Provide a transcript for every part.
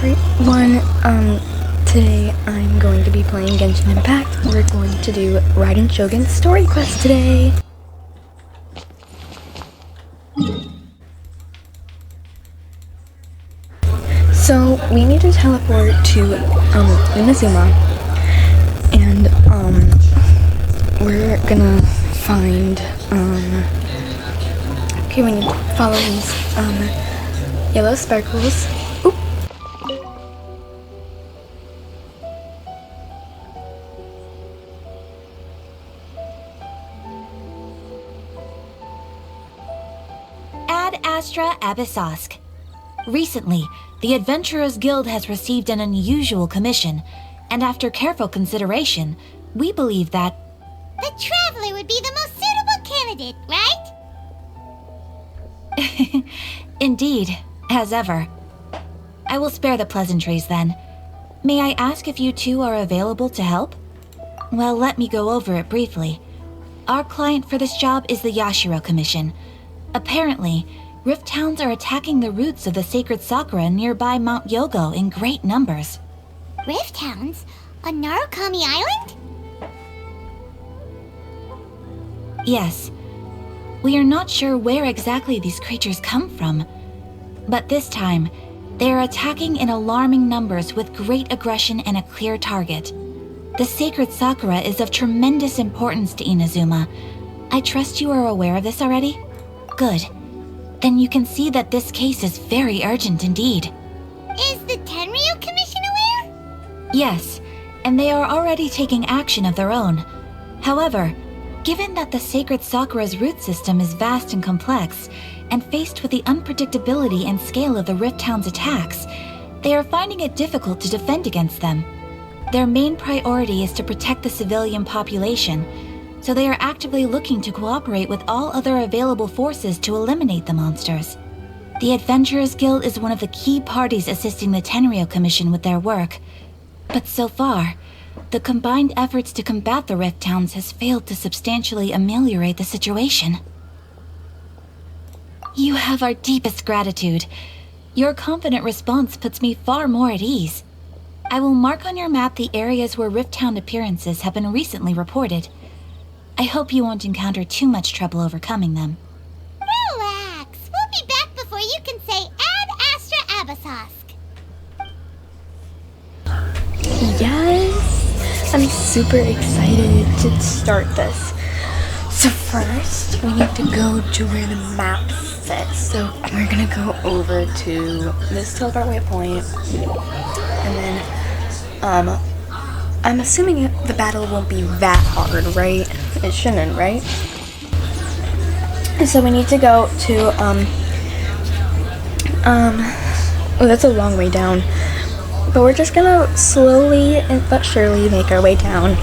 everyone, today I'm going to be playing Genshin Impact. We're going to do Raiden Shogun's story quest today. So, we need to teleport to, INAZUMA, and, we're gonna find, okay, when you follow these, yellow sparkles. Oop. Ad Astra Abyssosk. Recently, the Adventurers Guild has received an unusual commission, and after careful consideration, we believe that the Traveler would be the most suitable candidate, right? Indeed, as ever. I will spare the pleasantries then. May I ask if you two are available to help? Well, let me go over it briefly. Our client for this job is the Yashiro Commission. Apparently, Rift Towns are attacking the roots of the sacred Sakura nearby Mount Yogo in great numbers. Rift Towns? On Narukami Island? Yes. We are not sure where exactly these creatures come from. But this time, they are attacking in alarming numbers with great aggression and a clear target. The sacred Sakura is of tremendous importance to Inazuma. I trust you are aware of this already? Good. Then you can see that this case is very urgent indeed. Is the Tenryu Commission aware? Yes, and they are already taking action of their own. However, given that the sacred Sakura's root system is vast and complex, and faced with the unpredictability and scale of the Rift Town's attacks, they are finding it difficult to defend against them. Their main priority is to protect the civilian population, so they are actively looking to cooperate with all other available forces to eliminate the monsters. The Adventurers Guild is one of the key parties assisting the Tenryu Commission with their work. But so far, the combined efforts to combat the Rift Towns has failed to substantially ameliorate the situation. You have our deepest gratitude. Your confident response puts me far more at ease. I will mark on your map the areas where Rift Town appearances have been recently reported. I hope you won't encounter too much trouble overcoming them. Relax. We'll be back before you can say Ad Astra Abyssosk. Yes! I'm super excited to start this. So first, we need to go to where the map sits. So we're gonna go over to this teleport waypoint. And then, I'm assuming the battle won't be that hard, right? It shouldn't, right? So we need to go to, oh, that's a long way down. But we're just gonna slowly but surely make our way down.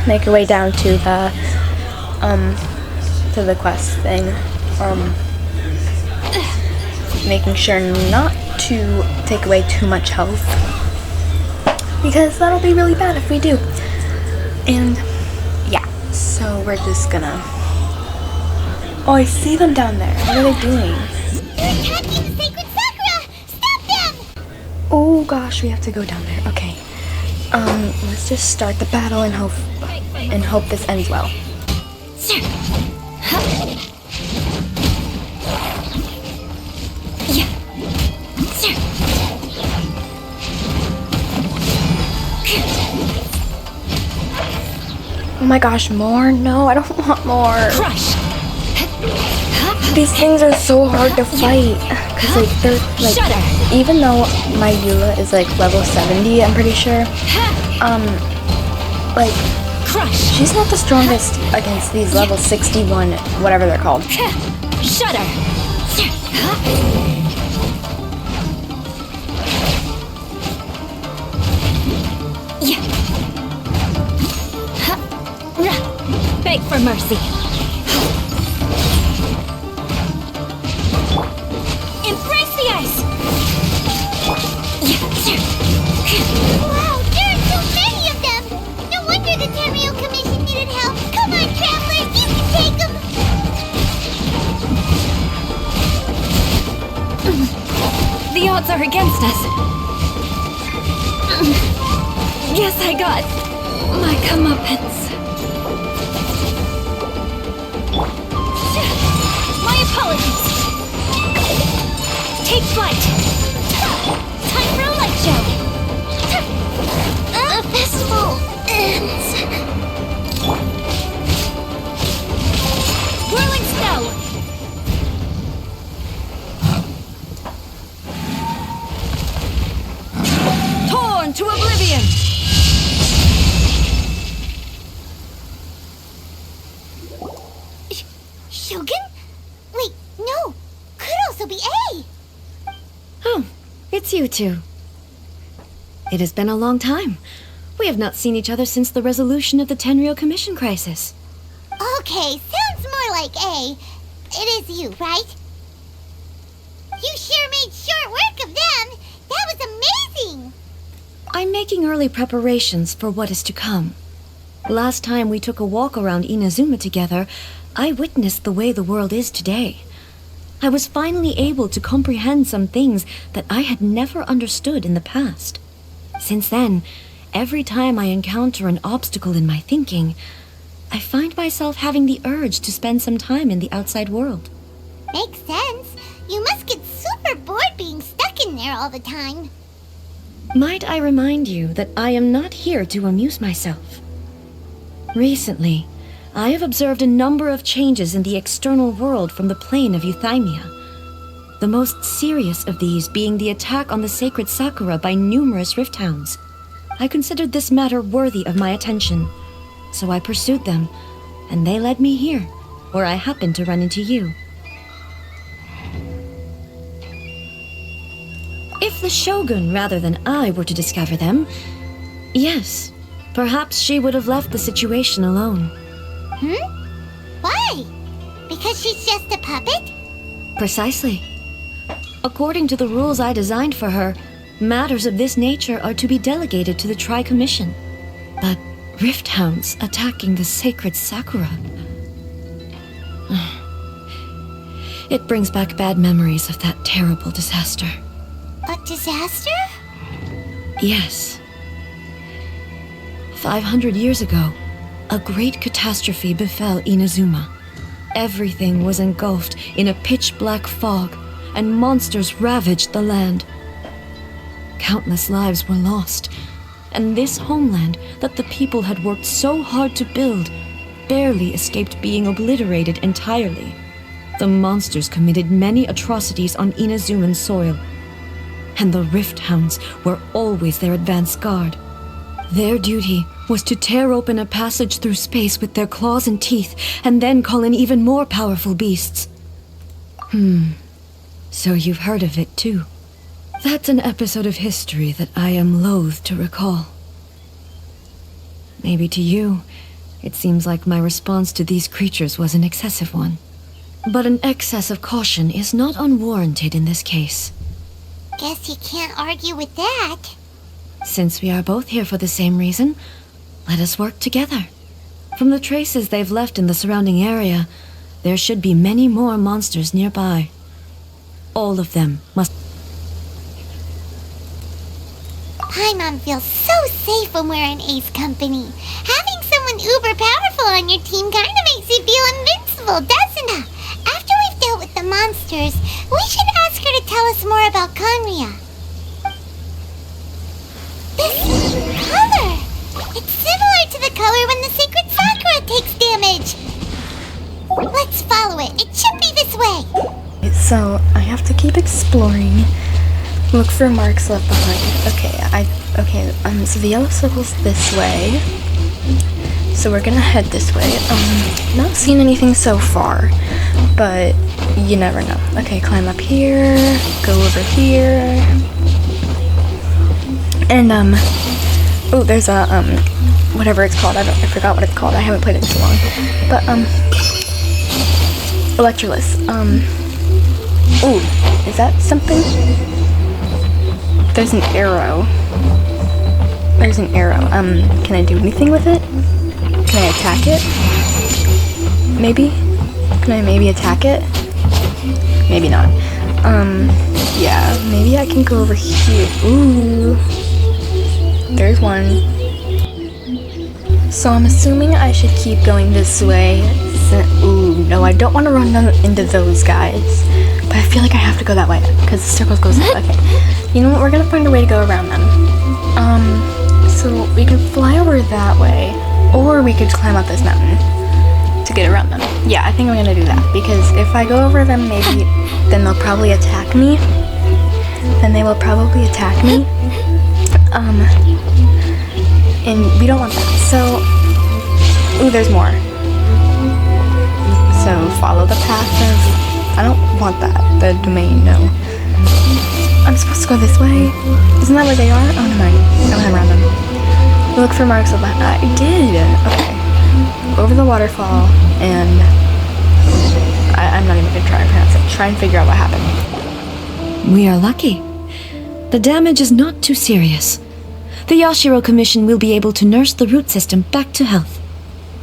Make our way down to the quest thing. Making sure not to take away too much health, because that'll be really bad if we do. And yeah, so we're just gonna... Oh, I see them down there. What are they doing? They're attacking the sacred Sakura! Stop them! Oh gosh, we have to go down there. Okay. Let's just start the battle and hope this ends well. Oh my gosh, more? No, I don't want more. Crush! These things are so hard to fight. Cause like, they're like, Shudder. even though my Eula is like level 70, I'm pretty sure, like, Crush! she's not the strongest against these level 61, whatever they're called. Shudder! Beg for mercy. Embrace the ice! Wow, there are so many of them! No wonder the Tenryu Commission needed help. Come on, Travelers, you can take them! The odds are against us. Yes, I got my comeuppance. My apologies. Take flight. Time for a light show. The festival ends. Whirling snow. Torn to oblivion. Shogun? Wait, no. Could also be A. Oh, it's you two. It has been a long time. We have not seen each other since the resolution of the Tenryou Commission crisis. Okay, sounds more like A. It is you, right? You sure made short work of them. That was amazing. I'm making early preparations for what is to come. Last time we took a walk around INAZUMA together, I witnessed the way the world is today. I was finally able to comprehend some things that I had never understood in the past. Since then, every time I encounter an obstacle in my thinking, I find myself having the urge to spend some time in the outside world. Makes sense. You must get super bored being stuck in there all the time. Might I remind you that I am not here to amuse myself? Recently, I have observed a number of changes in the external world from the plane of Euthymia. The most serious of these being the attack on the sacred Sakura by numerous rift hounds. I considered this matter worthy of my attention, so I pursued them, and they led me here, where I happened to run into you. If the Shogun rather than I were to discover them, yes, perhaps she would have left the situation alone. Why? Because she's just a puppet? Precisely. According to the rules I designed for her, matters of this nature are to be delegated to the Tri-Commission. But rift hounds attacking the sacred Sakura... It brings back bad memories of that terrible disaster. A disaster? Yes. 500 years ago, a great catastrophe befell INAZUMA. Everything was engulfed in a pitch-black fog, and monsters ravaged the land. Countless lives were lost, and this homeland that the people had worked so hard to build barely escaped being obliterated entirely. The monsters committed many atrocities on Inazuman soil, and the Rift Hounds were always their advance guard. Their duty was to tear open a passage through space with their claws and teeth, and then call in even more powerful beasts. So you've heard of it too. That's an episode of history that I am loath to recall. Maybe to you, it seems like my response to these creatures was an excessive one. But an excess of caution is not unwarranted in this case. Guess you can't argue with that. Since we are both here for the same reason, let us work together. From the traces they've left in the surrounding area, there should be many more monsters nearby. All of them must... Paimon feels so safe when we're in Ace Company. Having someone uber powerful on your team kinda makes you feel invincible, doesn't it? After we've dealt with the monsters, we should ask her to tell us more about Conria. This color! It's similar to the color when the sacred Sakura takes damage. Let's follow it. It should be this way. So I have to keep exploring. Look for marks left behind. So the yellow circle's this way. So we're gonna head this way. Not seen anything so far, but you never know. Okay, climb up here, go over here. And oh, there's a whatever it's called. I forgot what it's called. I haven't played it in so long. But Electroless. Ooh, is that something? There's an arrow. There's an arrow. Can I do anything with it? Can I attack it? Maybe? Can I maybe attack it? Maybe not. Yeah, maybe I can go over here. Ooh. There's one. So I'm assuming I should keep going this way. Ooh, no, I don't want to run into those guys. But I feel like I have to go that way, because the circle goes that way. Okay. You know what, we're gonna find a way to go around them. So we can fly over that way, or we could climb up this mountain to get around them. Yeah, I think I'm gonna do that, because if I go over them, maybe then they'll probably attack me. And we don't want that. So, ooh, there's more. So follow the path of, I don't want that, the domain, no. I'm supposed to go this way? Isn't that where they are? Oh, never mind. I'll head around them. Look for marks of land. I did! Okay. Over the waterfall, and I'm not even gonna try and pronounce it. Try and figure out what happened. We are lucky. The damage is not too serious. The Yashiro Commission will be able to nurse the root system back to health.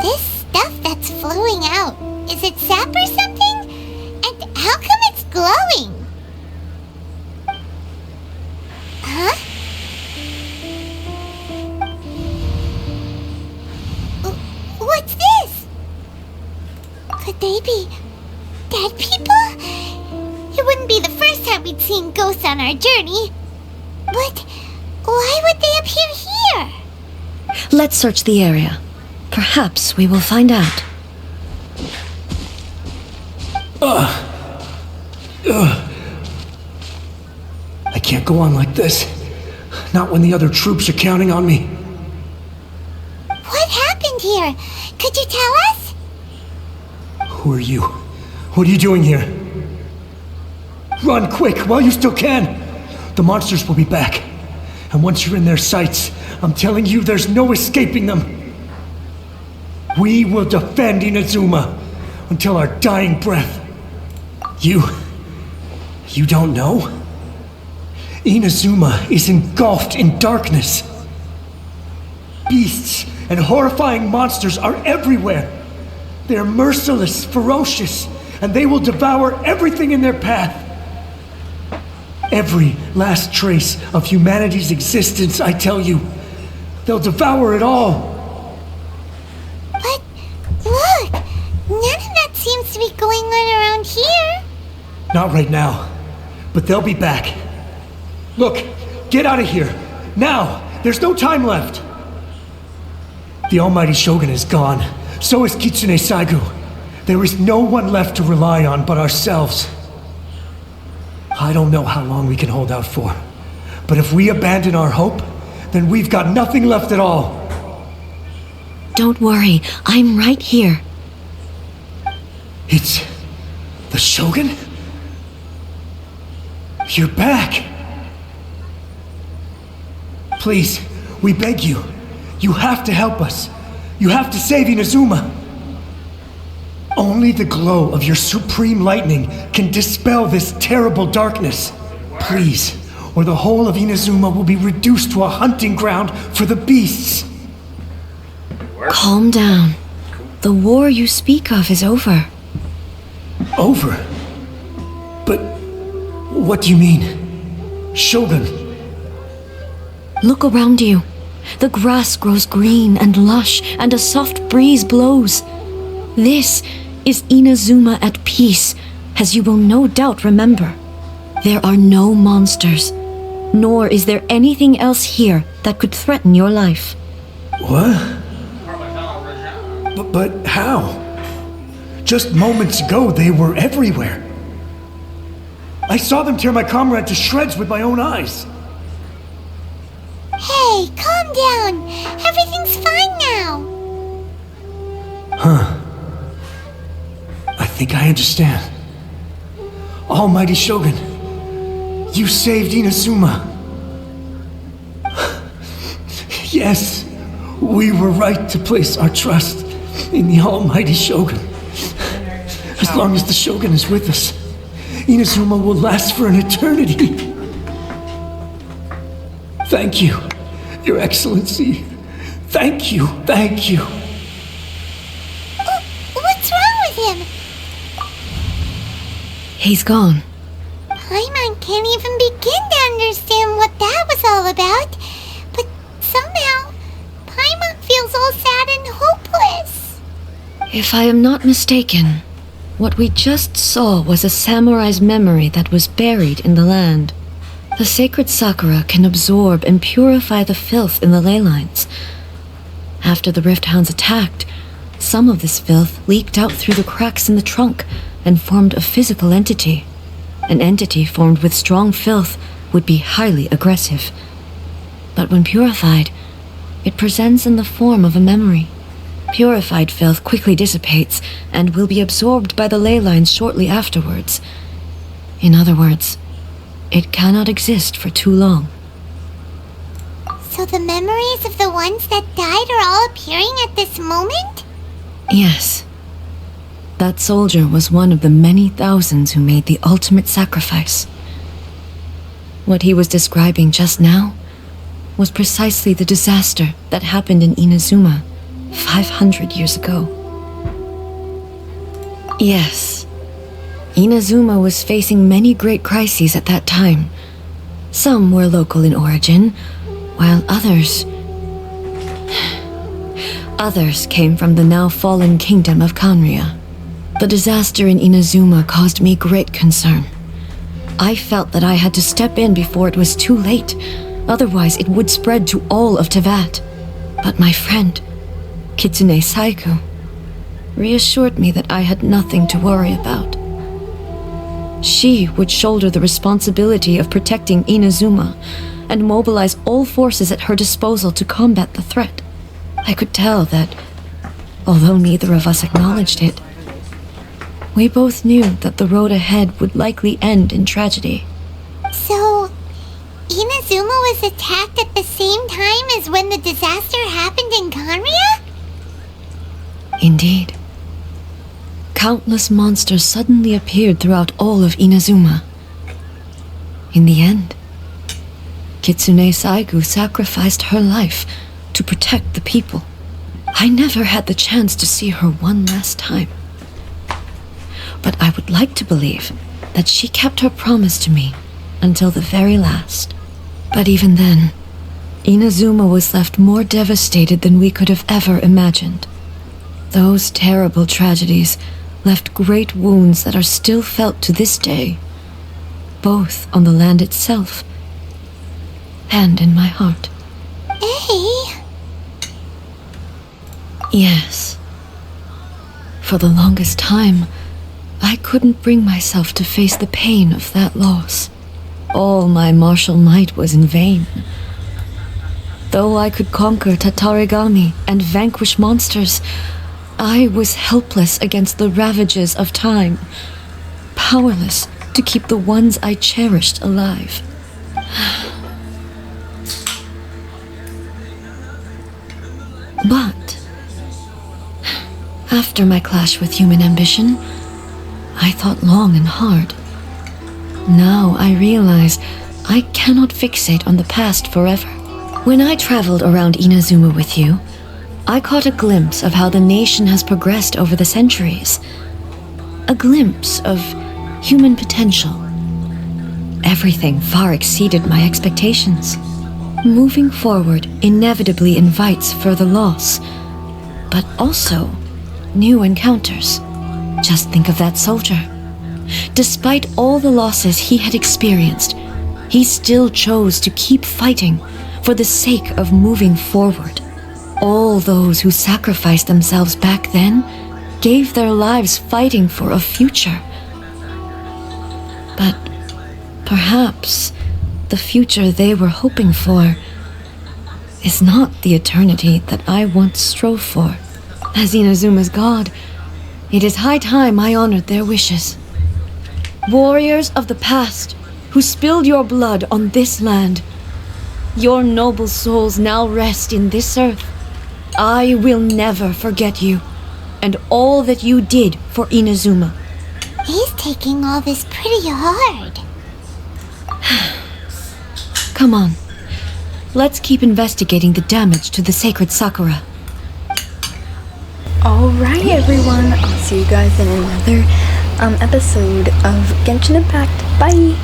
This stuff that's flowing out, is it sap or something? And how come it's glowing? Huh? What's this? Could they be dead people? It wouldn't be the first time we'd seen ghosts on our journey. But why would they appear here? Let's search the area. Perhaps we will find out. I can't go on like this. Not when the other troops are counting on me. What happened here? Could you tell us? Who are you? What are you doing here? Run quick while you still can. The monsters will be back. And once you're in their sights, I'm telling you, there's no escaping them. We will defend Inazuma until our dying breath. You don't know? Inazuma is engulfed in darkness. Beasts and horrifying monsters are everywhere. They're merciless, ferocious, and they will devour everything in their path. Every last trace of humanity's existence, I tell you. They'll devour it all. But look, none of that seems to be going on around here. Not right now, but they'll be back. Look, get out of here. Now! There's no time left! The almighty Shogun is gone. So is Kitsune Saigu. There is no one left to rely on but ourselves. I don't know how long we can hold out for. But if we abandon our hope, then we've got nothing left at all. Don't worry, I'm right here. It's the Shogun? You're back! Please, we beg you. You have to help us. You have to save Inazuma. Only the glow of your supreme lightning can dispel this terrible darkness. Please, or the whole of Inazuma will be reduced to a hunting ground for the beasts. Calm down. The war you speak of is over. Over? But what do you mean? Shogun? Look around you. The grass grows green and lush, and a soft breeze blows. This is Inazuma at peace, as you will no doubt remember. There are no monsters, nor is there anything else here that could threaten your life. What? But how? Just moments ago, they were everywhere. I saw them tear my comrade to shreds with my own eyes. Hey, calm down. Everything's fine now. Huh. I think I understand. Almighty Shogun, you saved Inazuma. Yes, we were right to place our trust in the Almighty Shogun. As long as the Shogun is with us, Inazuma will last for an eternity. Thank you, Your Excellency. Thank you, thank you. What's wrong with him? He's gone. I'm can't even begin to understand what that was all about. But somehow, Paimon feels all sad and hopeless. If I am not mistaken, what we just saw was a samurai's memory that was buried in the land. The sacred sakura can absorb and purify the filth in the ley lines. After the Rift Hounds attacked, some of this filth leaked out through the cracks in the trunk and formed a physical entity. An entity formed with strong filth would be highly aggressive. But when purified, it presents in the form of a memory. Purified filth quickly dissipates and will be absorbed by the ley lines shortly afterwards. In other words, it cannot exist for too long. So the memories of the ones that died are all appearing at this moment? Yes. That soldier was one of the many thousands who made the ultimate sacrifice. What he was describing just now was precisely the disaster that happened in Inazuma 500 years ago. Yes. Inazuma was facing many great crises at that time. Some were local in origin, while others came from the now fallen kingdom of Kanria. The disaster in Inazuma caused me great concern. I felt that I had to step in before it was too late, otherwise it would spread to all of Tevat. But my friend, Kitsune Saiku, reassured me that I had nothing to worry about. She would shoulder the responsibility of protecting Inazuma and mobilize all forces at her disposal to combat the threat. I could tell that, although neither of us acknowledged it, we both knew that the road ahead would likely end in tragedy. So, Inazuma was attacked at the same time as when the disaster happened in Kanria? Indeed. Countless monsters suddenly appeared throughout all of Inazuma. In the end, Kitsune Saigu sacrificed her life to protect the people. I never had the chance to see her one last time. But I would like to believe that she kept her promise to me until the very last. But even then, Inazuma was left more devastated than we could have ever imagined. Those terrible tragedies left great wounds that are still felt to this day, both on the land itself and in my heart. Hey! Yes. For the longest time, I couldn't bring myself to face the pain of that loss. All my martial might was in vain. Though I could conquer Tatarigami and vanquish monsters, I was helpless against the ravages of time, powerless to keep the ones I cherished alive. But after my clash with human ambition, I thought long and hard. Now I realize I cannot fixate on the past forever. When I traveled around Inazuma with you, I caught a glimpse of how the nation has progressed over the centuries. A glimpse of human potential. Everything far exceeded my expectations. Moving forward inevitably invites further loss, but also new encounters. Just think of that soldier. Despite all the losses he had experienced, he still chose to keep fighting for the sake of moving forward. All those who sacrificed themselves back then gave their lives fighting for a future. But perhaps the future they were hoping for is not the eternity that I once strove for. As Inazuma's god, it is high time I honored their wishes. Warriors of the past who spilled your blood on this land, your noble souls now rest in this earth. I will never forget you and all that you did for Inazuma. He's taking all this pretty hard. Come on, let's keep investigating the damage to the sacred Sakura. Alright everyone, I'll see you guys in another episode of Genshin Impact. Bye!